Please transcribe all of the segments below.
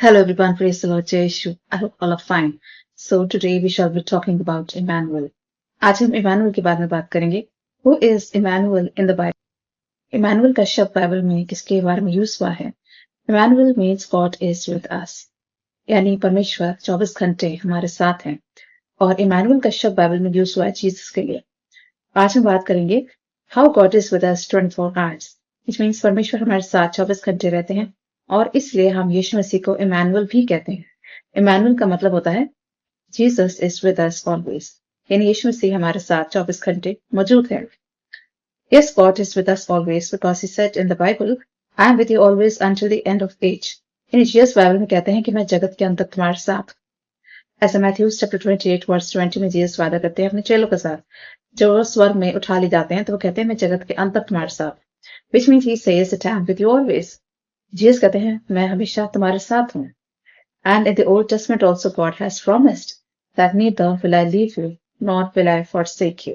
Hello everyone, praise the Lord Yeshu. I hope all are fine. So today we shall be talking about Emmanuel. आज हम Emmanuel के बारे में बात करेंगे. Who is Emmanuel in the Bible? Emmanuel का शब्द बाइबल में किसके बारे में यूज हुआ है? Emmanuel means God is with us. यानी परमेश्वर 24 घंटे हमारे साथ हैं. और इमानुअल का शब्द बाइबल में यूज हुआ है जीसस के लिए. आज हम बात करेंगे How God is with us 24 hours. Which means परमेश्वर हमारे साथ 24 घंटे रहते हैं. और इसलिए हम यीशु मसीह को इमानुअल भी कहते हैं. इमानुअल का मतलब होता है Jesus is with us always, यानी यीशु मसीह हमारे साथ 24 घंटे मौजूद है. Yes, God is with us always because he said in the Bible, I am with you always until the end of age. यानी जीसस बाइबल में कहते हैं कि मैं जगत के अंत तक तुम्हारे साथ. ऐसा मैथ्यूज चैप्टर 28 वर्स 20 में जीसस वादा करते हैं अपने चेलों के साथ. जब वो स्वर्ग में उठा ले जाते हैं तो वो कहते हैं मैं जगत के अंत तक तुम्हारे साथ. Which means he says that I am with you always. Jesus कहते हैं मैं हमेशा तुम्हारे साथ हूँ. And in the Old Testament also God has promised that neither will I leave you nor will I forsake you.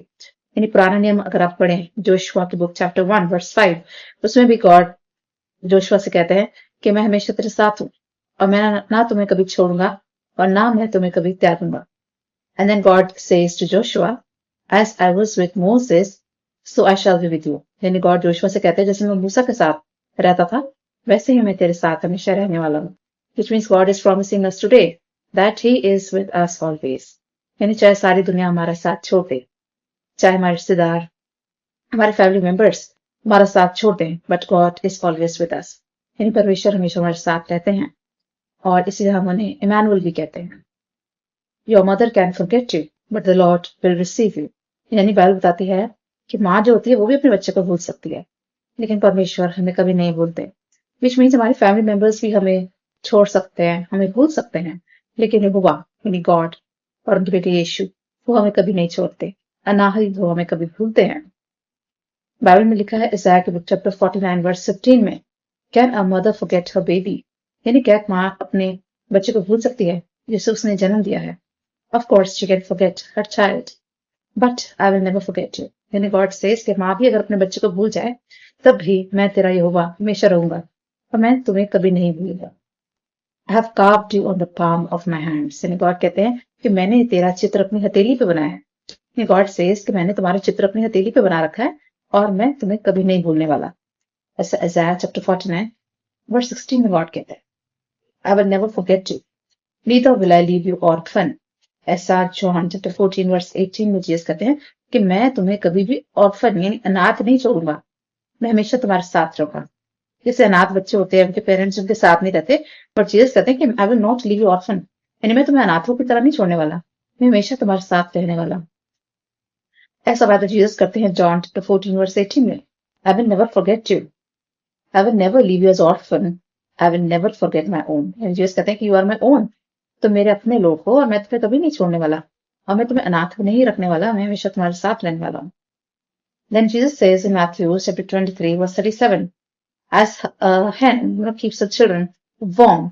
यानी पुराना नियम अगर आप पढ़ें जोशुआ की बुक चैप्टर 1 वर्स 5, उसमें भी गॉड जोशुआ से कहते हैं कि मैं हमेशा तेरे साथ हूँ और मैं ना तुम्हें कभी छोड़ूंगा और ना मैं तुम्हें कभी त्यागूंगा. And then God says to Joshua, as I was with Moses, so I shall be with you. यानी गॉड जोशुआ से कहते हैं जैसे मैं मूसा के साथ रहता था वैसे ही मैं तेरे साथ हमेशा रहने वाला हूँ. Which means God is promising us today that He is with us always. यानी चाहे सारी दुनिया हमारे साथ छोड़ दे, चाहे हमारे रिश्तेदार, हमारे फैमिली मेंबर्स हमारा साथ छोड़ दें, but God is always with us. यानी परमेश्वर हमेशा हमारे साथ रहते हैं और इसलिए हम उन्हें इमानुअल भी कहते हैं. Your mother can forget you, but the Lord will receive you. यानी बाइबल बताती है कि माँ जो होती है वो भी अपने बच्चे को भूल सकती है, लेकिन परमेश्वर हमें कभी नहीं भूलते. Which means हमारे फैमिली मेंबर्स भी हमें छोड़ सकते हैं, हमें भूल सकते हैं, लेकिन यहोवा यानी गॉड और उनके बेटे यीशु वो हमें कभी नहीं छोड़ते, और ना ही वो हमें कभी भूलते हैं. बाइबल में लिखा है इसाया के बुक चैप्टर 49 वर्स 15 में, can a mother forget her baby. यानी क्या एक माँ अपने बच्चे को भूल सकती है जिसे उसने जन्म दिया है? Of course she can forget her child, but I will never forget you. यानी गॉड सेज कि माँ भी अगर अपने बच्चे को भूल जाए तब भी मैं तेरा यहोवा हमेशा रहूंगा और मैं तुम्हें कभी नहीं भूलूंगा. I have carved you on the palm of my hands. यानी गॉड कहते हैं कि मैंने तेरा चित्र अपनी हथेली पे बनाया है. यानी गॉड सेज कि मैंने तुम्हारा चित्र अपनी हथेली पे बना रखा है और मैं तुम्हें कभी नहीं भूलने वाला. ऐसा Isaiah चैप्टर 49 वर्स 16 में गॉड कहते हैं, I will never forget you, neither will I leave you orphan. ऐसा जॉन चैप्टर 14 वर्स 18 में जीसस कहते हैं कि मैं तुम्हें कभी भी ऑर्फन यानी अनाथ नहीं छोड़ूंगा, मैं हमेशा तुम्हारे साथ रहूंगा. जैसे अनाथ बच्चे होते हैं उनके पेरेंट्स उनके साथ नहीं रहते, बट जीसस कहते हैं कि I will not leave you orphan. यानी मैं तुम्हें अनाथों की तरह नहीं छोड़ने वाला, मैं हमेशा तुम्हारे साथ रहने वाला. ऐसा वादा जीसस करते हैं जॉन चैप्टर 14 वर्स 18 में, I will never forget you, I will never leave you as orphan, I will never forget my own. यानी जीसस कहते हैं कि यू आर माई ओन, तो मेरे अपने लोग हो और मैं तुम्हें कभी नहीं छोड़ने वाला और मैं तुम्हें अनाथ नहीं रखने वाला, मैं हमेशा तुम्हारे साथ रहने वाला हूँ. Then Jesus says in Matthew chapter 23 verse 37, as a hen keeps her children warm,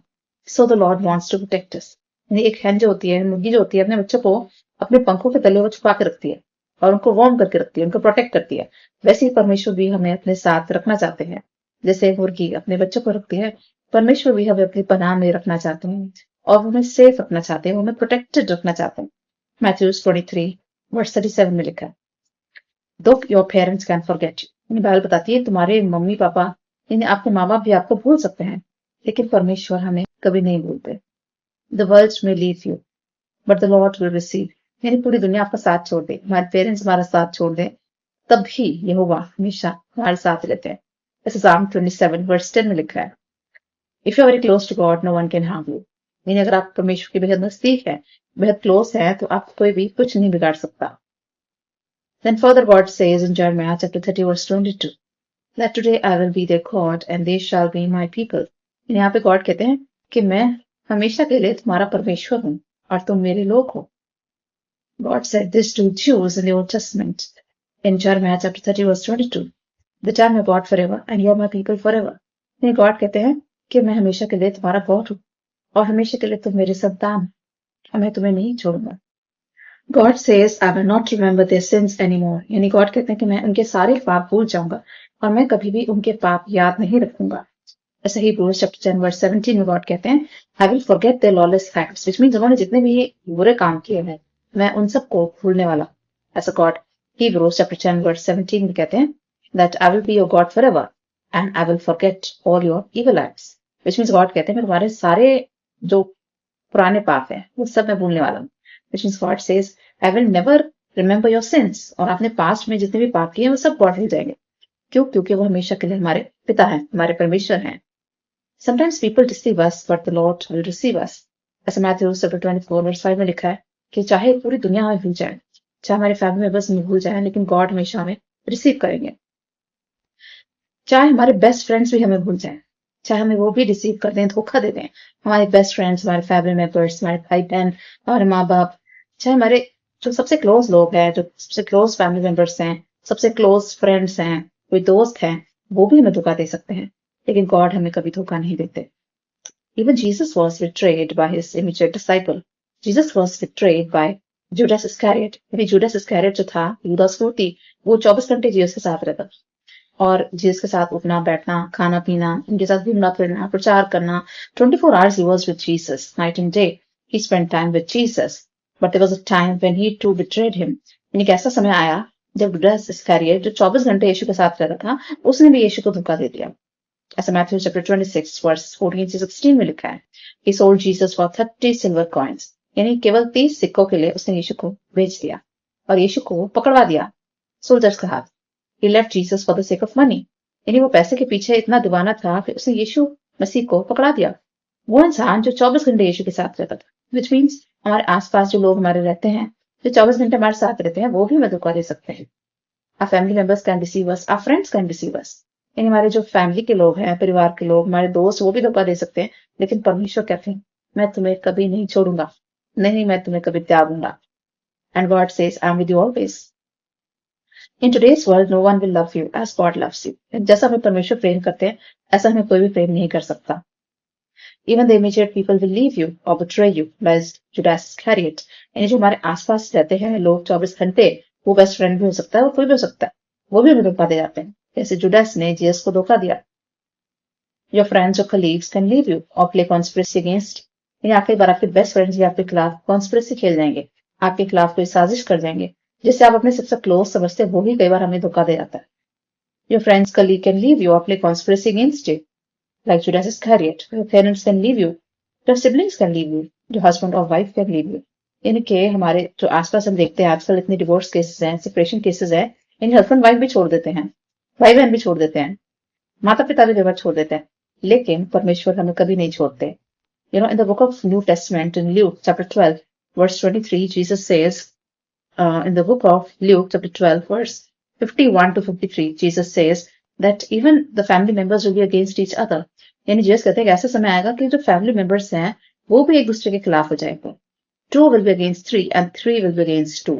so the Lord wants to protect us. यानी एक hen जो होती है, मुर्गी जो होती है, अपने बच्चों को अपने पंखों के तले वो छुपा के रखती है और उनको वार्म करके रखती है, उनको प्रोटेक्ट करती है. वैसे ही परमेश्वर भी हमें अपने साथ रखना चाहते हैं. जैसे एक मुर्गी अपने बच्चों को रखती है, परमेश्वर भी हमें अपनी पनाह में रखना चाहते हैं और हमें सेफ रखना चाहते हैं, हमें प्रोटेक्टेड रखना चाहते हैं. मैथ्यूज 23 वर्स 37 में लिखा है, दो your parents can forget you. Bible बताती है तुम्हारे मम्मी पापा यानी आपके माँ बाप भी आपको भूल सकते हैं, लेकिन परमेश्वर हमें कभी नहीं भूलते. द वर्ल्ड में leave you but the lord will receive. यानी पूरी दुनिया आपका साथ छोड़ दे, हमारे पेरेंट्स हमारा साथ छोड़ दे, तब भी यहोवा हमेशा हमारे साथ रहते हैं. ऐसे Psalm 27 वर्स 10 में लिखा है, if you are very close to God no one can harm you. यानी अगर आप परमेश्वर के बेहद नजदीक है, बेहद क्लोज है, तो आपको कोई भी कुछ नहीं बिगाड़ सकता. Then further God says in Jeremiah chapter 30 verse 22, that today I will be their God and they shall be my people. यहाँ पे गॉड कहते हैं कि मैं हमेशा के लिए तुम्हारा परमेश्वर हूँ और तुम मेरे लोग हो. God said this to Jews in the Old Testament in Jeremiah chapter 30 verse 22, that I am your God forever and you are my people forever. यानी गॉड कहते हैं कि मैं हमेशा के लिए तुम्हारा गॉड हूँ और हमेशा के लिए तुम मेरे संतान और मैं तुम्हें नहीं छोड़ूंगा. God says I will not remember their sins anymore. यानी गॉड कहते हैं कि मैं उनके सारे पाप भूल जाऊंगा और मैं कभी भी उनके पाप याद नहीं रखूंगा. ऐसे ही Hebrews chapter 10 verse 17 में गॉड कहते हैं, I will forget their lawless acts, which means उन्होंने जितने भी बुरे काम किए हैं मैं उन सबको भूलने वाला। ऐसा गॉड Hebrews chapter 10 verse 17 में कहते हैं that I will be your God forever and I will forget all your evil acts, which means God कहते हैं मैं तुम्हारे सारे जो पुराने पाप हैं वो सब मैं भूलने वाला हूँ। which means God says I will never remember your sins, और आपने पास्ट में जितने भी पाप किए हैं वो सब गॉड भूल जाएंगे। क्यों? क्योंकि वो हमेशा के लिए हमारे पिता हैं, हमारे परमेश्वर हैं। Sometimes people deceive us, but the Lord will receive us. ऐसा Matthew chapter 24 verse 5 में लिखा है कि चाहे पूरी दुनिया हमें भूल जाए, चाहे हमारे फैमिली मेंबर्स हमें भूल जाए, लेकिन गॉड हमेशा हमें रिसीव करेंगे। चाहे हमारे बेस्ट फ्रेंड्स भी हमें भूल जाएं, चाहे हमें वो भी रिसीव कर दें, धोखा दे दें, हमारे बेस्ट फ्रेंड्स, हमारे फैमिली मेंबर्स, हमारे भाई बहन, हमारे माँ बाप, चाहे हमारे जो सबसे क्लोज लोग हैं, जो सबसे क्लोज फैमिली मेंबर्स हैं, सबसे क्लोज फ्रेंड्स हैं, कोई दोस्त हैं, वो भी हमें धोखा दे सकते हैं, लेकिन गॉड हमें कभी धोखा नहीं देते। Even Jesus was betrayed by his immediate disciple. Jesus was betrayed by Judas Iscariot. यानी Judas Iscariot जो था, यूदा स्कूटी, वो 24 घंटे जीसस के साथ रहता और जीसस के साथ उठना बैठना, खाना पीना, उनके साथ घूमना फिरना, प्रचार करना। 24 hours he was with Jesus, night and day. He spent time with Jesus. But there was a time when he too betrayed him. यानी कि ऐसा समय आया जब जुडास इस्करियोट जो 24 घंटे यीशु के साथ रहता था, उसने भी यीशु को धोखा दे दिया। ऐसा Matthew chapter 26 verse 14 से 16 में लिखा है, he sold Jesus for 30 silver coins, यानी केवल 30 सिक्कों के लिए उसने यीशु को बेच दिया और यीशु को पकड़वा दिया सोल्जर्स के हाथ। he left Jesus for the sake of money, यानी वो पैसे के पीछे इतना दीवाना था कि उसने यीशु मसीह को पकड़ा दिया। वो इंसान जो 24 घंटे यीशु के साथ रहता था, which means हमारे आसपास जो लोग हमारे रहते हैं, जो 24 घंटे हमारे साथ रहते हैं, वो भी हमें धोखा दे सकते हैं। our family members can deceive us, our friends can deceive us, यानी हमारे जो फैमिली के लोग हैं, परिवार के लोग, हमारे दोस्त, वो भी धोखा दे सकते हैं, लेकिन परमेश्वर कहते हैं मैं तुम्हें कभी नहीं छोड़ूंगा, नहीं मैं तुम्हें कभी त्यागूंगा। And God says I am with you always. In today's world no one will love you as God loves you. जैसा हमें परमेश्वर प्रेम करते हैं, ऐसा हमें कोई भी प्रेम नहीं कर सकता। Even the immediate people will leave you और betray you like Judas Iscariot, यानी जो हमारे आसपास रहते हैं लोग 24 घंटे, वो बेस्ट फ्रेंड भी हो सकता है और कोई भी हो सकता है, वो भी हमें धोखा दे जाते हैं, जैसे जुडास ने जीसस को धोखा दिया। योर फ्रेंड्स और कलीग्स कैन लीव यू और प्ले कॉन्स्पिरेसी अगेंस्ट, यानी कई बार आपके बेस्ट फ्रेंड्स भी आपके खिलाफ कॉन्स्पिरेसी खेल जाएंगे, आपके खिलाफ कोई साजिश कर जाएंगे, जिससे आप अपने सबसे क्लोज समझते हैं, वो भी कई बार हमें धोखा दे जाता है। Your friends colleague can leave you और play conspiracy against you like Judas Iscariot. Your parents can leave you, your siblings can leave you, your husband और वाइफ कैन लीव यू। इनके हमारे जो आसपास हम देखते हैं आजकल इतने डिवोर्स केसेस हैं, सेपरेशन केसेस हैं, इन हस्बैंड वाइफ भी छोड़ देते हैं, भाई बहन भी छोड़ देते हैं, माता पिता भी कई बार छोड़ देते हैं, लेकिन परमेश्वर हमें कभी नहीं छोड़ते। In the book of New Testament in Luke chapter 12 verse 23 Jesus says, in the book of Luke chapter 12 verse 51 to 53 Jesus says that even the family members will be against each other, यानी Jesus कहते हैं कि ऐसा समय आएगा कि जो family members हैं वो भी एक दूसरे के खिलाफ हो जाएंगे। 2 will be against 3 and 3 will be against 2,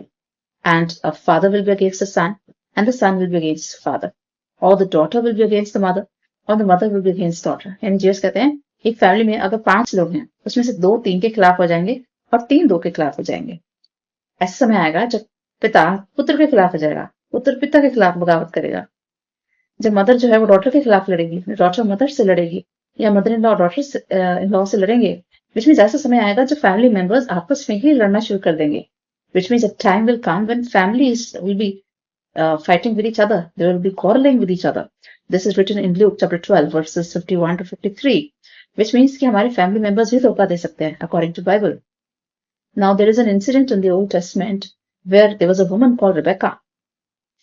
and a father will be against the son and the son will be against the father, or the daughter will be against the mother or the mother will be against daughter। यानी Jesus कहते हैं एक family में अगर 5 लोग हैं उसमें से 2 3 के खिलाफ हो जाएंगे और 3 2 के खिलाफ हो जाएंगे। ऐसा समय आएगा जब पिता पुत्र के खिलाफ हो जाएगा, पुत्र पिता के खिलाफ बगावत करेगा, जब मदर जो है वो डॉटर के खिलाफ लड़ेगी, डॉटर मदर से लड़ेगी, या mother in law daughter in law से लड़ेंगे। विच मीन्स ऐसा समय आएगा जब फैमिली मेंबर्स आपस में ही लड़ना शुरू कर देंगे। Which means a time will come when families will be fighting with each other, they will be quarreling with each other. This is written in Luke chapter 12 verses 51 to 53, which means कि हमारे family members भी धोखा दे सकते हैं according to Bible. Now there is an incident in the Old Testament where there was a woman called Rebecca.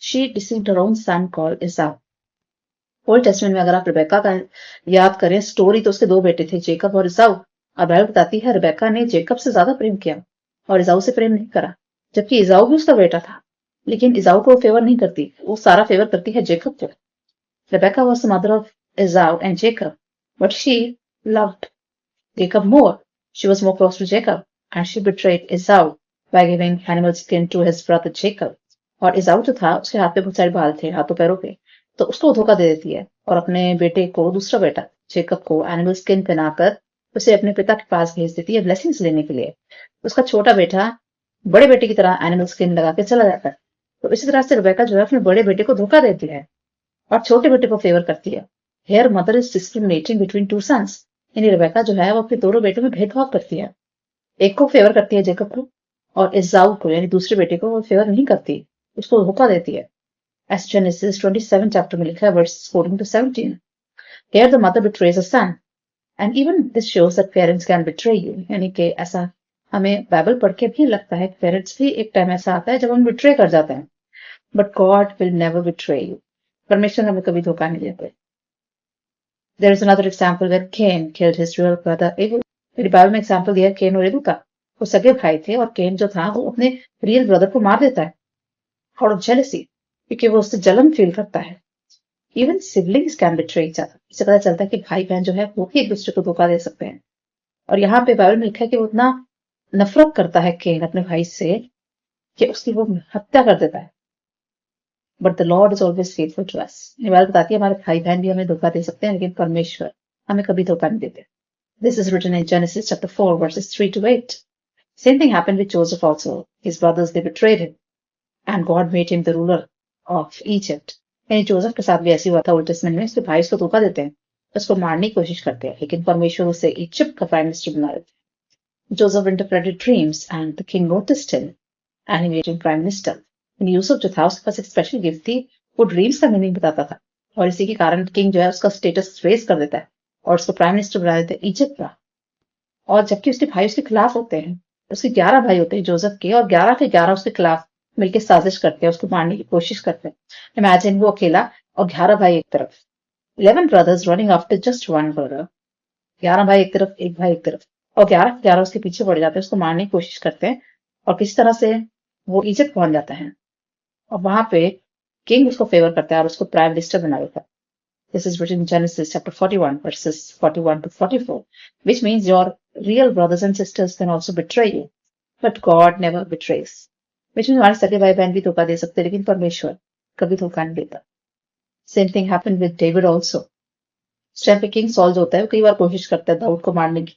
She deceived her own son called Esau. Old testament में अगर आप Rebecca का याद करें स्टोरी, तो उसके 2 बेटे थे, जेकब और इसाऊ। और बाइबल बताती है रिबेका ने जेकब से ज्यादा प्रेम किया और इसाऊ से प्रेम नहीं करा, जबकि इसाऊ भी उसका बेटा था, लेकिन इसाऊ को फेवर नहीं करती, वो सारा फेवर करती है जेकब को। Rebecca was the mother of Esau and Jacob, but she loved Jacob more. She was more close to Jacob, and she betrayed Esau by giving animal skin to his brother Jacob. और इसाऊ जो था उसके हाथ पे बहुत सारे बाल थे, हाथों पैरों पे, तो उसको धोखा दे देती है और अपने बेटे को, दूसरा बेटा जेकब को एनिमल स्किन पहनाकर उसे अपने पिता के पास भेज देती है ब्लेसिंग्स लेने के लिए। उसका छोटा बेटा बड़े बेटे की तरह एनिमल स्किन लगा के चला जाता है। तो इसी तरह से रिबेका जो है अपने बड़े बेटे को धोखा देती है और छोटे बेटे को फेवर करती है। Here mother is discriminating between two sons, यानी रेबेका जो है वो अपने दोनों बेटों में भेदभाव करती है। एक को फेवर करती है जेकब को, और इजाऊ को यानी दूसरे बेटे को वो फेवर नहीं करती, उसको धोखा देती है। As Genesis 27 चैप्टर में लिखा है verses 14 to 17. Here the mother betrays a son. And even this shows that parents can betray you. यानी कि ऐसा हमें बाइबल पढ़ के भी लगता है कि पेरेंट्स भी एक टाइम ऐसा आता है जब हम बिट्रे कर जाते हैं। But God will never betray you. परमेश्वर हमें कभी धोखा नहीं देते। There is another example where Cain killed his real brother Abel. मेरी बाइबल में एग्जाम्पल दिया केन और एबल का। वो सगे भाई थे और केन जो था वो अपने रियल ब्रदर को मार देता है out of jealousy, क्योंकि वो उससे जलन फील करता है। Even siblings can betray each other. इससे पता चलता है कि भाई बहन जो है वो भी एक दूसरे को धोखा दे सकते हैं। और यहाँ पे बाइबल में लिखा है कि वो इतना नफरत करता है केन अपने भाई से कि उसकी वो हत्या कर देता है। But the Lord is always faithful to us. Bible बताती है हमारे भाई बहन भी हमें धोखा दे सकते हैं, लेकिन परमेश्वर हमें कभी धोखा नहीं देते। This is written in Genesis chapter 4 verses 3 to 8. Same thing happened with Joseph also. His brothers, they betrayed him and God made him the ruler of Egypt. यानी जोसेफ के साथ भी ऐसी हुआ था। ओल्ड टेस्टमेंट में उसके भाई उसको धोखा देते हैं, उसको मारने की कोशिश करते हैं, लेकिन परमेश्वर उसे इजिप्ट का प्राइम मिनिस्टर बना देते हैं। Joseph interpreted dreams and the king noticed him and he made him prime minister. Yusuf जो था उसके पास एक स्पेशल गिफ्ट थी, वो ड्रीम्स का मीनिंग बताता था, और इसी के कारण किंग जो है उसका स्टेटस रेज कर देता है और उसको प्राइम मिनिस्टर बना देते हैं इजिप्ट का। और जबकि उसके भाई उसके खिलाफ होते हैं, उसके 11 भाई होते हैं जोसेफ के, और 11 के 11 उसके खिलाफ मिलकर साजिश करते हैं, उसको मारने की कोशिश करते हैं। इमेजिन वो अकेला और 11 भाई एक तरफ, 11 brothers running after just one brother. 11 भाई एक तरफ, एक भाई एक तरफ, और 11 के 11 उसके पीछे पड़ जाते हैं, उसको मारने की कोशिश करते हैं, और किसी तरह से वो इजिप्ट पहुंच जाता है और वहां पे किंग उसको फेवर करता है और उसको प्राइम मिनिस्टर बना देता है। This is written in Genesis chapter 41 verses 41 to 44, which means your real brothers and sisters can also betray you, but God never betrays. Which means हमारे सगे भाई बहन भी धोखा दे सकते हैं, लेकिन परमेश्वर कभी धोखा नहीं देता। Same thing happened with David also. उस टाइम पे किंग सॉल जो होता है वो कई बार कोशिश करता है दाऊद को मारने की।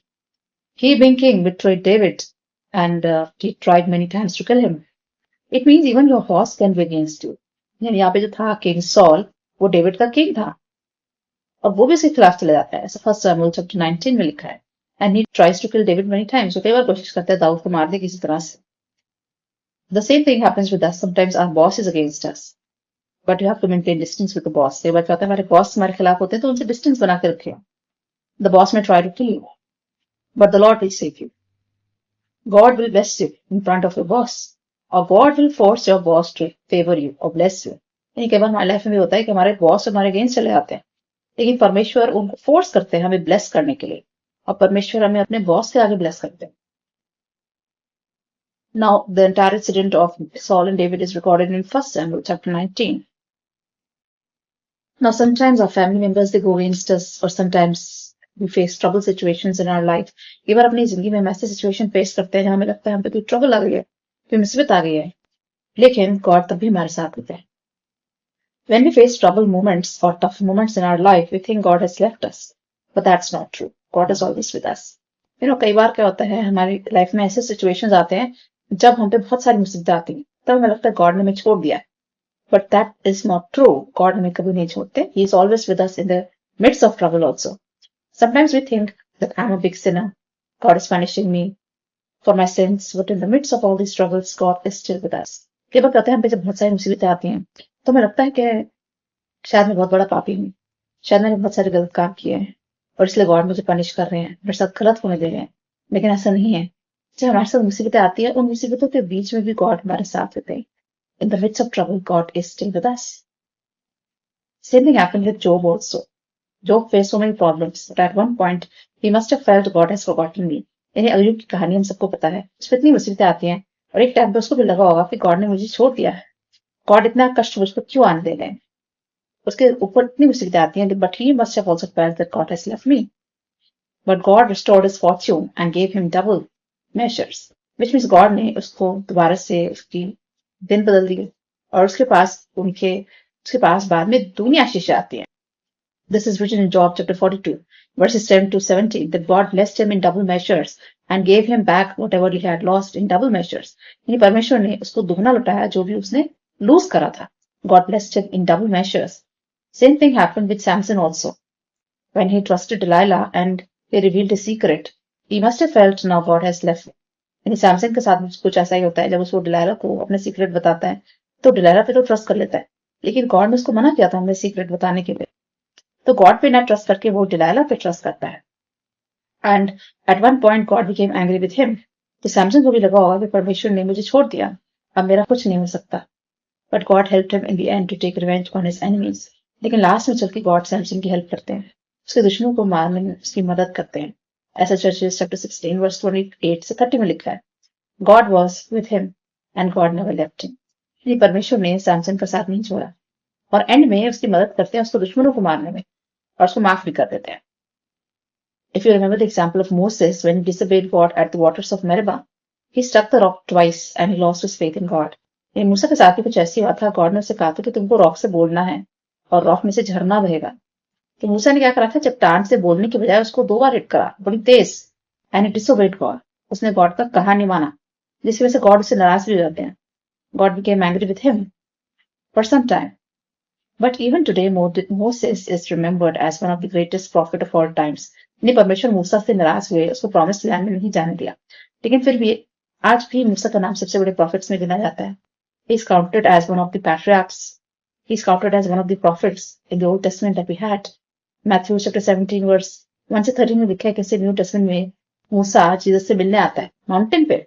He being king betrayed David and he tried many times to kill him. It means even your horse can be against you. यानी यहाँ पे जो था किंग सॉल, वो डेविड का किंग था और वो भी उसके खिलाफ चले जाता है। ऐसा फर्स्ट सैमुएल चैप्टर 19 में लिखा है। And he tries to kill David many times. वो कई बार कोशिश करता है दाऊद को मार दे किसी तरह से। The same thing happens with us. Sometimes our boss is against us, but you have to maintain distance with the boss. कई बार क्या होता है हमारे बॉस हमारे खिलाफ होते हैं तो उनसे डिस्टेंस बना के रखें। The boss may try to kill you, but the lord will save you. God will bless you in front of your boss, और God will force your boss to favour you और bless you. यानी कई बार हमारी life में भी होता है कि हमारे बॉस हमारे अगेंस्ट चले जाते हैं, लेकिन परमेश्वर उनको फोर्स करते हैं हमें ब्लेस करने के लिए, और परमेश्वर हमें अपने बॉस के आगे ब्लेस करते हैं। Now, the entire incident of Saul and David is recorded in 1 Samuel chapter 19. Now, sometimes our family members, they go against us, or sometimes we face trouble situations in our life. कई बार अपनी जिंदगी में हम ऐसे situation face करते हैं जहां हमें लगता है हम पे कोई ट्रबल आ गई है, कोई मुसीबत आ गई है, लेकिन गॉड तब भी हमारे साथ होते हैं। When we face trouble moments or tough moments in our life, we think God has left us. But that's not true. God is always with us. कई बार क्या होता है हमारी लाइफ में ऐसे सिचुएशंस आते हैं जब हम पे बहुत सारी मुसीबतें आती हैं, तब हमें लगता है गॉड ने हमें छोड़ दिया है। But that is not true. God हमें कभी नहीं छोड़ते. He is always with us in the midst of trouble also. Sometimes we think that I'm a big sinner. God is punishing me for my sins. But in the midst of all these troubles, God is still with us. कई बार कहते हैं हम पे जब बहुत सारी मुसीबतें आती हैं तो हमें लगता है कि शायद मैं बहुत बड़ा पापी हूँ, शायद मैंने बहुत सारे गलत काम किए हैं और इसलिए गॉड मुझे पनिश कर रहे हैं, मेरे साथ गलत होने दे रहे हैं। लेकिन ऐसा नहीं है। जब हमारे साथ मुसीबतें आती है, उन मुसीबतों के बीच में भी गॉड हमारे साथ होते हैं। In the midst of trouble, God is still with us. Same thing happened with Job also. Job faced so many problems, but at one point, he must have felt God has forgotten me. यानी अय्यूब की कहानी हम सबको पता है। उसमें इतनी मुसीबतें आती हैं और एक टाइम पे उसको भी लगा होगा कि गॉड ने मुझे छोड़ दिया है, गॉड इतना कष्ट मुझ पर क्यों आने दे रहे हैं। उसके ऊपर इतनी मुसीबतें आती हैं, but he must have also felt that God has left me. But God restored his fortune and gave him double measures, which means God ने उसको दोबारा से उसकी दिन बदल दिए और उसके पास बाद में दुगनी आशीष आती है। This is written in Job chapter 42 verses 10 to 17 that God blessed him in double measures and gave him back whatever he had lost in double measures. यानी परमेश्वर ने उसको दुगना लौटाया जो भी उसने लूज करा था। God blessed him in double measures. Same thing happened with Samson also. when he trusted Delilah and he revealed his secret, he must have felt now God has left me. यानी सैमसन के साथ कुछ ऐसा ही होता है, जब उसको डिलायला को अपने सीक्रेट बताता है तो डिलायला पे तो ट्रस्ट कर लेता है, लेकिन गॉड ने उसको मना किया था हमें सीक्रेट बताने के लिए, तो गॉड पे ना ट्रस्ट करके वो डिलायला पे ट्रस्ट करता है। And at one point God became angry with him. तो सैमसन को भी लगा होगा कि परमेश्वर ने मुझे छोड़ दिया, अब मेरा कुछ नहीं हो सकता। But God helped him in the end to take revenge on his enemies. लेकिन लास्ट में चल के गॉड सैमसन की हेल्प करते हैं, उसके दुश्मनों को मारने में उसकी मदद करते हैं। ऐसा चर्चेस चैप्टर 16 वर्स 28 से 30 में लिखा है, God was with him and God never left him. यानी परमेश्वर ने सैमसन का साथ नहीं छोड़ा और एंड में उसकी मदद करते हैं उसको दुश्मनों को मारने में, और उसको माफ भी कर देते हैं। If you remember the example of Moses when he disobeyed God at the waters of Meribah, he struck the rock twice and he lost his faith in God. ये मूसा के साथ भी कुछ ऐसी हुआ था, गॉड ने उसे कहा था कि तुमको रॉक से बोलना है और रॉक में से झरना बहेगा। तो मूसा ने क्या करा था, चट्टान से बोलने की बजाय उसको 2 बार हिट करा बड़ी तेज, एंड ही डिसोबेड गॉड। उसने गॉड का कहा नहीं माना, जिसकी वजह से गॉड उससे नाराज भी हो जाते हैं। God became angry with him for some time. But even today, Moses is remembered as one of the greatest prophet of all times. नहीं, परमेश्वर मूसा से नाराज हुए, उसको प्रॉमिस्ड लैंड में नहीं जाने दिया, लेकिन फिर भी आज भी मूसा का नाम सबसे बड़े प्रॉफिट्स में गिना जाता है। He is counted as one of the patriarchs. He is counted as one of the prophets in the Old Testament that we had. Matthew chapter 17 verse 1 से 13 में लिखा है कैसे न्यू टेस्टमेंट में मूसा जीसस से मिलने आता है माउंटेन पे।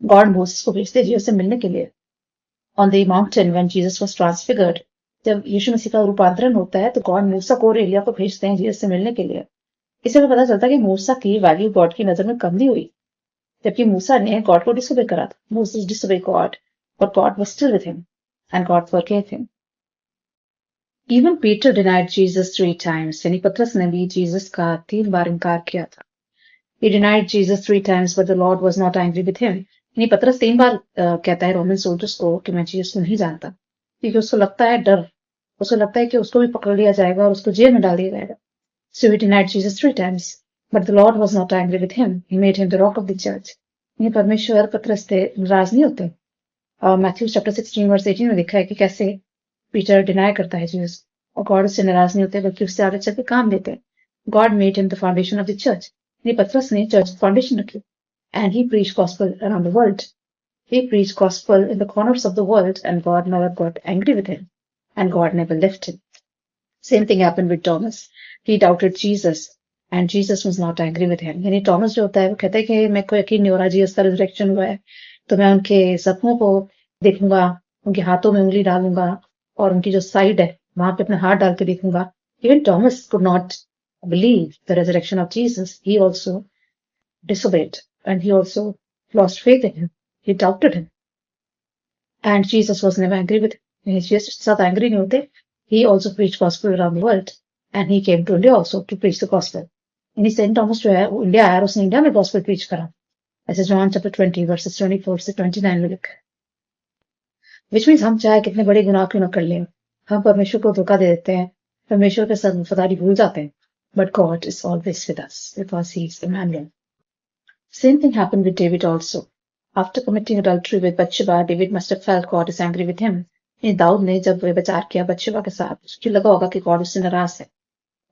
गॉड मोसेस को भेजते जीसस से मिलने के लिए। On the mountain when Jesus was transfigured, जब यीशु मसीह का रूपांतरण होता है तो गॉड मूसा को और एलिया को भेजते हैं जीसस से मिलने के लिए। इससे हमें पता चलता है कि मूसा की वैल्यू गॉड की नजर में कम नहीं हुई, जबकि मूसा ने गॉड को डिसोबे करा था। Moses disobeyed God, but God was still with him, and God forgave him. Even Peter denied Jesus 3 times. यानी पतरस ने भी जीसस का 3 बार इनकार किया था। He denied Jesus 3 times, but the Lord was not angry with him. यानी पतरस 3 बार कहता है रोमन सोल्जर्स को कि मैं जीसस को नहीं जानता, क्योंकि उसको लगता है डर, उसको लगता है कि उसको भी पकड़ लिया जाएगा और उसको जेल में डाल दिया जाएगा। So he denied Jesus 3 times, but the Lord was not angry with him. He made him the rock of the church. ये परमेश्वर पतरस से नाराज नहीं होते। मैथ्यू चैप्टर 16 वर्स 18 में लिखा है कि कैसे पीटर डिनाई करता है जीसस, और गॉड उससे नाराज नहीं होते बल्कि उससे आगे चल के काम लेते हैं। God made him the foundation of the church. ये पतरस ने चर्च फाउंडेशन रखी, and he preached gospel around the world. He preached gospel in the corners of the world, and God never got angry with him, and God never left him. Same thing happened with Thomas. He doubted Jesus, and Jesus was not angry with him. यानी Thomas जो होता है वो कहता है कि मेरे को यकीन नहीं हो रहा जीसस का रिजरेक्शन हुआ है, तो मैं उनके जख्मों को देखूंगा, उनके हाथों में उंगली डालूंगा और उनकी जो साइड है वहां पे अपना हाथ डाल के देखूंगा। Even Thomas could not believe the resurrection of Jesus. He also disobeyed, and he also lost faith in him. He doubted him. And Jesus was never angry with him. Jesus के साथ angry नहीं होते. He also preached gospel around the world. And he came to India also to preach the gospel. यानी Saint Thomas जो है वो India आया और उसने इंडिया में gospel preach करा। ऐसे जॉन चैप्टर 20 वर्सेस 24 से 29 में लिखा है। Which means हम चाहे कितने बड़े गुनाह क्यों न कर लें, हम परमेश्वर को धोखा दे देते हैं, परमेश्वर के साथ वफादारी भूल जाते हैं। But God is always with us because He is Emmanuel. Same thing happened with David also. After committing adultery with Bathsheba, David must have felt God is angry with him. Dawood ने जब व्यभिचार किया बत्शेबा के साथ, उसको लगा होगा कि गॉड उससे नाराज है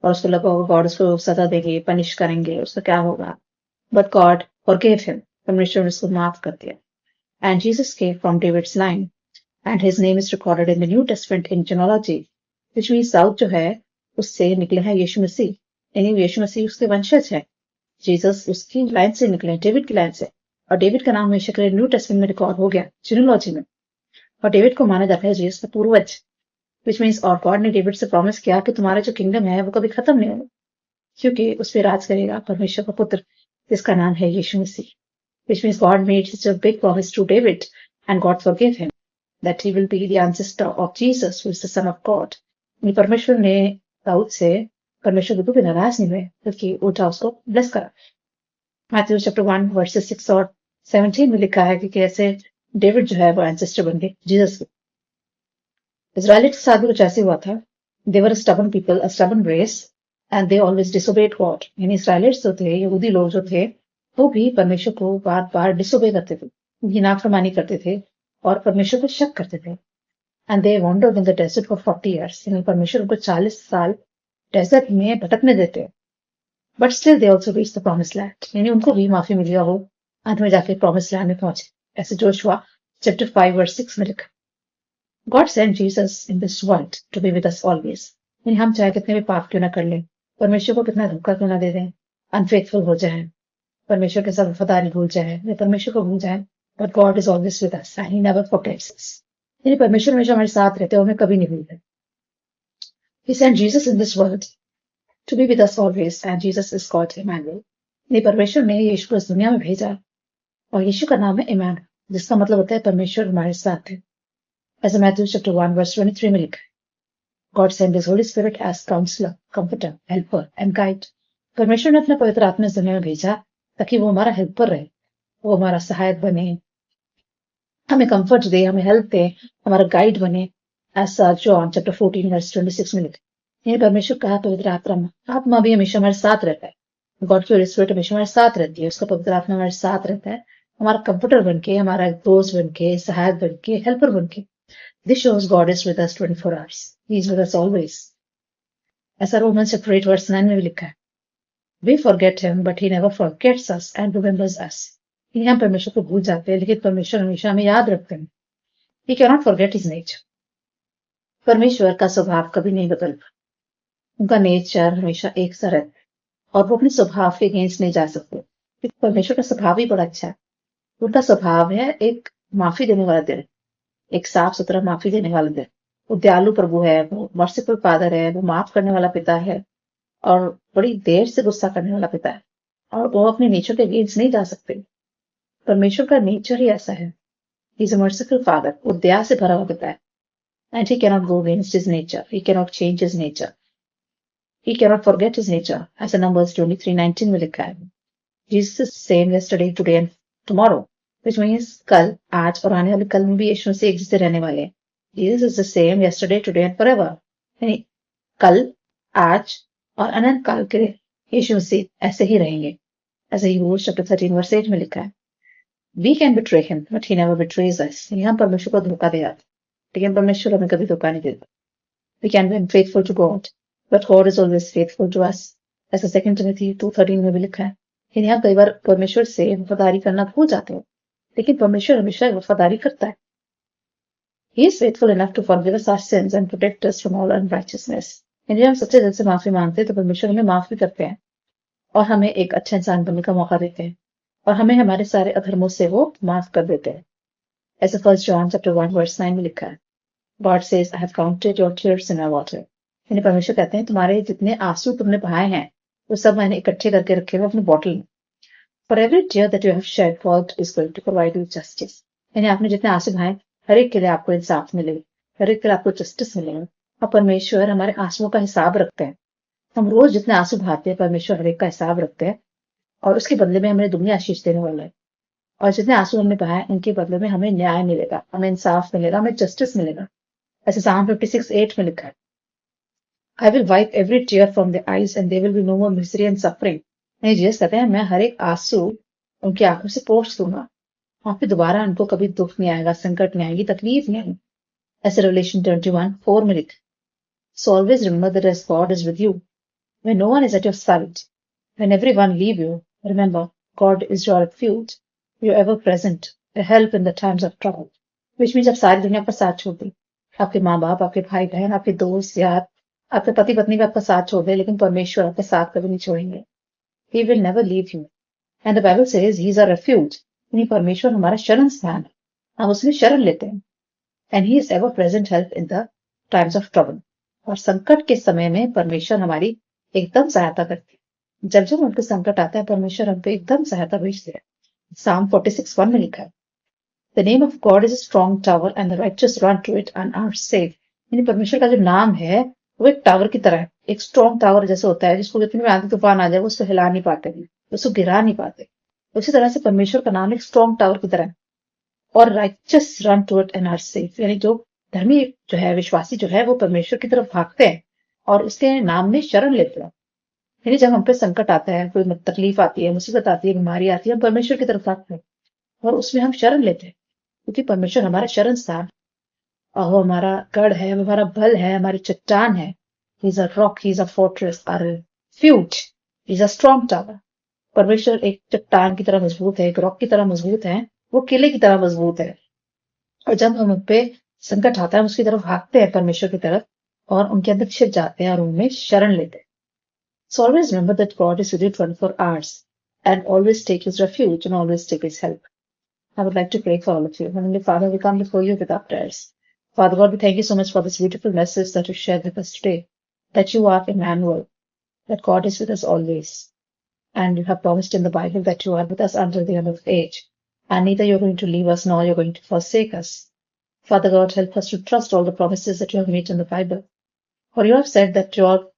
और उसको लगा होगा गॉड उसको सजा देंगे, पनिश करेंगे, उसका क्या होगा। But God forgave him. परमेश्वर ने उसको माफ कर दिया। And Jesus came from David's line, and his name is recorded in the New Testament in genealogy, which means Dawood जो है उससे निकले हैं यीशु मसीह, यानी यीशु मसीह उसके वंशज है। जीसस उसकी लाइन से निकले, डेविड की लाइन से, और डेविड का नाम हमेशा के लिए न्यू टेस्टमेंट में रिकॉर्ड हो गया जीनोलॉजी में, और डेविड को माना जाता है जीसस का पूर्वज। विच मीन्स और गॉड ने डेविड से प्रॉमिस किया कि तुम्हारा जो किंगडम है वो कभी खत्म नहीं होगा, क्योंकि उस पर राज करेगा परमेश्वर का पुत्र जिसका नाम है यीशु मसीह। Which means God made such a big promise to David, and God forgave him that he will be the ancestor of Jesus, who is the son of God. परमेश्वर ने दाऊद से परमेश्वर बिल्कुल भी नाराज नहीं हुए, बल्कि उल्टा उसको ब्लेस करा। मैथ्यू चैप्टर 1 वर्सेस 6 और 17 में लिखा है कि कैसे डेविड जो है वो एंसेस्टर बन गए जीसस के। इजराइलिट के साथ भी कुछ ऐसे हुआ था। They were stubborn people, a stubborn race, and they always disobeyed God. यानी इजराइलिट्स जो थे, यहूदी लोग जो थे, वो भी परमेश्वर को बार बार डिसोबे करते थे, उनकी नाफरमानी करते थे और परमेश्वर पर शक करते थे। And they wandered in the desert for 40 years। यानी परमेश्वर उनको 40 साल डेजर्ट में भटकने देते हैं, but still they also reach the promise land, यानी उनको भी माफी मिली और वो अंत में जाके प्रॉमिस लैंड में पहुंचे। ऐसे जोशुआ चैप्टर 5 वर्स 6 में लिखा, God send Jesus in this world to be with us always, यानी हम चाहे कितने भी पाप क्यों ना कर लें, परमेश्वर को कितना धोखा क्यों ना दे दें, अनफेथफुल हो जाए, परमेश्वर के साथ वफादारी भूल जाए या परमेश्वर को भूल जाए, but God is always with us and he never forgets us, यानी परमेश्वर हमेशा हमारे साथ रहते हैं और हमें कभी नहीं भूलते। He sent Jesus in this world to be with us always, and Jesus is called Emmanuel. यानी परमेश्वर ने यीशु को इस दुनिया में भेजा और यीशु का नाम है इमैनुअल, जिसका मतलब होता है परमेश्वर हमारे साथ है। ऐसा मैथ्यू चैप्टर 1 वर्स 23 में लिखा है, God send his Holy Spirit as counsellor, comforter, helper and guide. परमेश्वर ने अपना पवित्र आत्मा इस दुनिया में भेजा ताकि वो हमारा हेल्पर रहे, वो हमारा सहायक बने, हमें कंफर्ट दे, हमें हेल्प दे, हमारा गाइड बने। ऐसा जॉन चैप्टर 14 वर्स 26 में लिखा है, ये परमेश्वर का पवित्र आत्मा भी हमेशा हमारे साथ रहता है। गॉड की होली स्पिरिट हमेशा हमारे साथ रहती है, उसका पवित्र आत्मा हमारे साथ रहता है, हमारा कंफर्टर बनके, हमारा दोस्त बनके, सहायक बनके, हेल्पर बनके। This shows God is with us 24 hours, he is with us always. ऐसा रोमन्स चैप्टर 8 वर्स 9 में भी लिखा है, we forget him but he never forgets us and remembers us. हम परमेश्वर को भूल जाते हैं, लेकिन परमेश्वर हमेशा हमें याद रखते हैं। He can not forget his nature. परमेश्वर का स्वभाव कभी नहीं बदलता, उनका नेचर हमेशा एक सा रहता है और वो अपने स्वभाव के अगेंस्ट नहीं जा सकते, क्योंकि परमेश्वर का स्वभाव ही बड़ा अच्छा है। उनका स्वभाव है एक माफी देने वाला दिल, एक साफ सुथरा माफी देने वाला दिल। वो दयालु प्रभु है, वो मर्सीफुल फादर है, वो माफ करने वाला पिता है और बड़ी देर से गुस्सा करने वाला पिता है, और वो अपने नेचर के अगेंस्ट नहीं जा सकते। परमेश्वर का नेचर ही ऐसा है। He is a merciful father, वो दया से भरा हुआ पिता है, and he cannot go against his nature, he cannot change his nature, he cannot forget his nature, ऐसा Numbers 23:19 में लिखा है। Jesus is same yesterday, today and tomorrow, which means कल, आज और आने वाले कल में भी यीशु से एक जैसे रहने वाले हैं। Jesus is the same yesterday, today and forever, यानी कल, आज और अनंत काल के लिए यीशु से ऐसे ही रहेंगे। ऐसे ही Hebrews chapter 13 verse 8 में लिखा है, We can betray him, but he never betrays us, यानी हम परमेश्वर को धोखा दे जाते, लेकिन परमेश्वर हमें कभी धोखा नहीं देता। We can be unfaithful to God, but God is always faithful to us, ऐसा 2 Timothy 2:13 में भी लिखा है। यानी हम कई बार परमेश्वर से वफादारी करना भूल जाते हैं, लेकिन परमेश्वर हमेशा वफादारी करता है। He is faithful enough to forgive us our sins and protect us from all unrighteousness, यानी जब हम सच्चे दिल से माफी मांगते हैं तो परमेश्वर हमें माफ भी करते हैं और हमें एक अच्छा इंसान बनने का मौका देते हैं और हमें हमारे सारे अधर्मों से वो माफ कर देते हैं। ऐसा 1 John chapter 1 verse 9 में लिखा है, God says, I have counted your tears in my water, यानी परमेश्वर कहते हैं तुम्हारे जितने आंसू तुमने बहाए हैं वो सब मैंने इकट्ठे करके रखे हुए अपनी बॉटल में। For every tear that you have shed, God is going to provide you justice, यानी आपने जितने आंसू बहाए हर एक के लिए आपको इंसाफ मिलेगा, हर एक के लिए आपको जस्टिस मिलेगा। और परमेश्वर हमारे आंसुओं का हिसाब रखते हैं। हम रोज जितने आंसू बहाते हैं परमेश्वर हर एक का हिसाब रखते हैं और उसके बदले में हमें दुनिया आशीष देने वाला है। और जितने आंसू हमने बहाए उनके बदले में हमें न्याय मिलेगा, हमें इंसाफ मिलेगा, हमें जस्टिस मिलेगा। ऐसे Psalm 56:8 में लिखा है, I will wipe every tear from their eyes and there will be no more misery and suffering, नहीं जीसस कहते हैं मैं हर एक आंसू उनकी आंखों से पोंछ दूंगा, वहां पे दोबारा उनको कभी दुख नहीं आएगा, संकट नहीं आएगी, तकलीफ नहीं आएगी। ऐसे Revelation 21:4 में लिखा, So always remember that as God is with you, when no one is at your side, when everyone leave you, remember God is your refuge, your ever present, a help in the times of trouble, which means जब सारी दुनिया आपका साथ छोड़ दे, आपके माँ बाप, आपके भाई बहन, आपके दोस्त यार, आपके पति पत्नी भी आपका साथ छोड़ दे, लेकिन परमेश्वर आपके साथ कभी नहीं छोड़ेंगे। He will never leave you, and the Bible says he is a refuge, यानी परमेश्वर हमारा शरण स्थान है, हम उसमें शरण लेते हैं। And he is ever present help in the times of trouble, और संकट के समय में परमेश्वर हमारी एकदम सहायता करते हैं। जब जब उनके संकट आता है परमेश्वर हम पे एकदम सहायता भेजते हैं। Psalm 46:1 में लिखा है, The name of God is a strong tower and the righteous run to it and are safe, यानी परमेश्वर का जो नाम है वो एक टावर की तरह है, एक स्ट्रॉन्ग टावर जैसे होता है जिसको कितनी भी आंधी तूफान आ जाए वो उसको हिला नहीं पाते, उसको गिरा नहीं पाते। उसी तरह से परमेश्वर का नाम एक स्ट्रॉन्ग टावर की तरह है, और righteous run to it and are safe, यानी जो धर्मी जो है, विश्वासी जो है, वो परमेश्वर की तरफ भागते हैं और उसके नाम में शरण लेते हैं। यानी जब हम पे संकट आता है, कोई तकलीफ आती है, मुसीबत आती है, बीमारी आती है, हम परमेश्वर की तरफ भागते हैं और उसमें हम शरण लेते हैं, क्योंकि परमेश्वर हमारा शरण स्थान और वो हमारा गढ़ है, वो हमारा बल है, हमारी चट्टान है, He's a rock, he's a fortress, a refuge, he's a strong tower. परमेश्वर एक चट्टान की तरह मजबूत है, एक रॉक की तरह मजबूत है, वो किले की तरह मजबूत है। और जब हम उन पे संकट आता है, हम उसकी तरफ भागते हैं परमेश्वर की तरफ और उनके अंदर छिप जाते हैं और उनमें शरण लेते हैं। So always remember that God is with you 24 hours and always take his refuge and always take his help. I would like to pray for all of you. Heavenly Father, we come before you with our prayers. Father God, we thank you so much for this beautiful message that you shared with us today, that you are Emmanuel, that God is with us always. And you have promised in the Bible that you are with us until the end of age, and neither you're going to leave us nor you're going to forsake us. Father God, help us to trust all the promises that you have made in the Bible. For you have said that your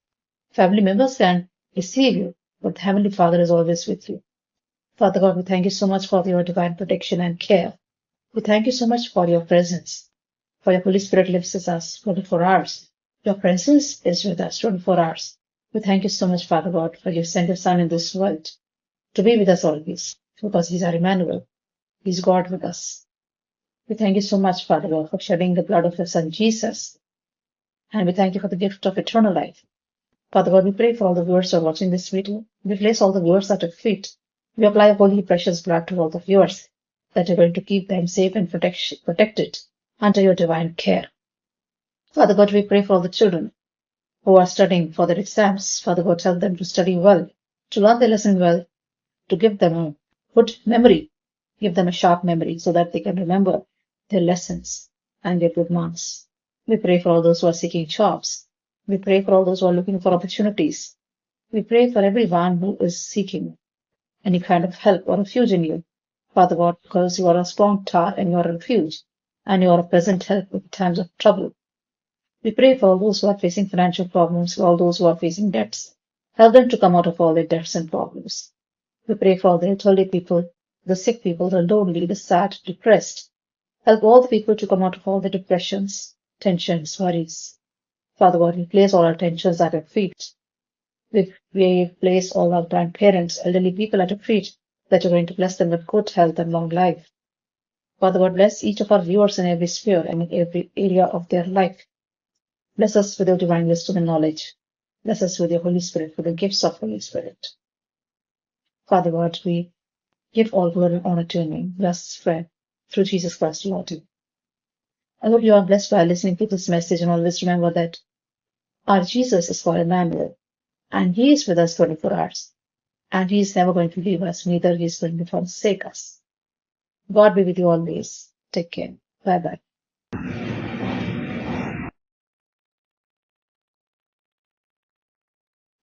family members can deceive you, but the Heavenly Father is always with you. Father God, we thank you so much for your divine protection and care. We thank you so much for your presence, for your Holy Spirit lives with us 24 hours. Your presence is with us 24 hours. We thank you so much, Father God, for you sent your Son in this world to be with us always, because he's our Emmanuel. He's God with us. We thank you so much, Father God, for shedding the blood of your Son Jesus. And we thank you for the gift of eternal life. Father God, we pray for all the viewers who are watching this video. We place all the viewers at your feet. We apply your holy, precious blood to all the viewers, that you're going to keep them safe and protected under your divine care. Father God, we pray for all the children who are studying for their exams. Father God, help them to study well, to learn their lesson well, to give them a good memory, give them a sharp memory so that they can remember their lessons and get good marks. We pray for all those who are seeking jobs. We pray for all those who are looking for opportunities. We pray for everyone who is seeking any kind of help or refuge in you, Father God, because you are a strong tower and you are a refuge, and you are a present help in times of trouble. We pray for all those who are facing financial problems, for all those who are facing debts. Help them to come out of all their debts and problems. We pray for all the elderly people, the sick people, the lonely, the sad, depressed. Help all the people to come out of all their depressions, tensions, worries. Father God, we place all our tensions at your feet. We place all our grandparents, elderly people at your feet, that you're going to bless them with good health and long life. Father God, bless each of our viewers in every sphere and in every area of their life. Bless us with your divine wisdom and knowledge. Bless us with your Holy Spirit, with the gifts of Holy Spirit. Father God, we give all glory and honor to your name. Bless prayer through Jesus Christ, Lord. I hope you are blessed by listening to this message, and always remember that our Jesus is called Emmanuel, and he is with us 24 hours. And he is never going to leave us, neither he is going to forsake us. God be with you always. Take care. Bye bye.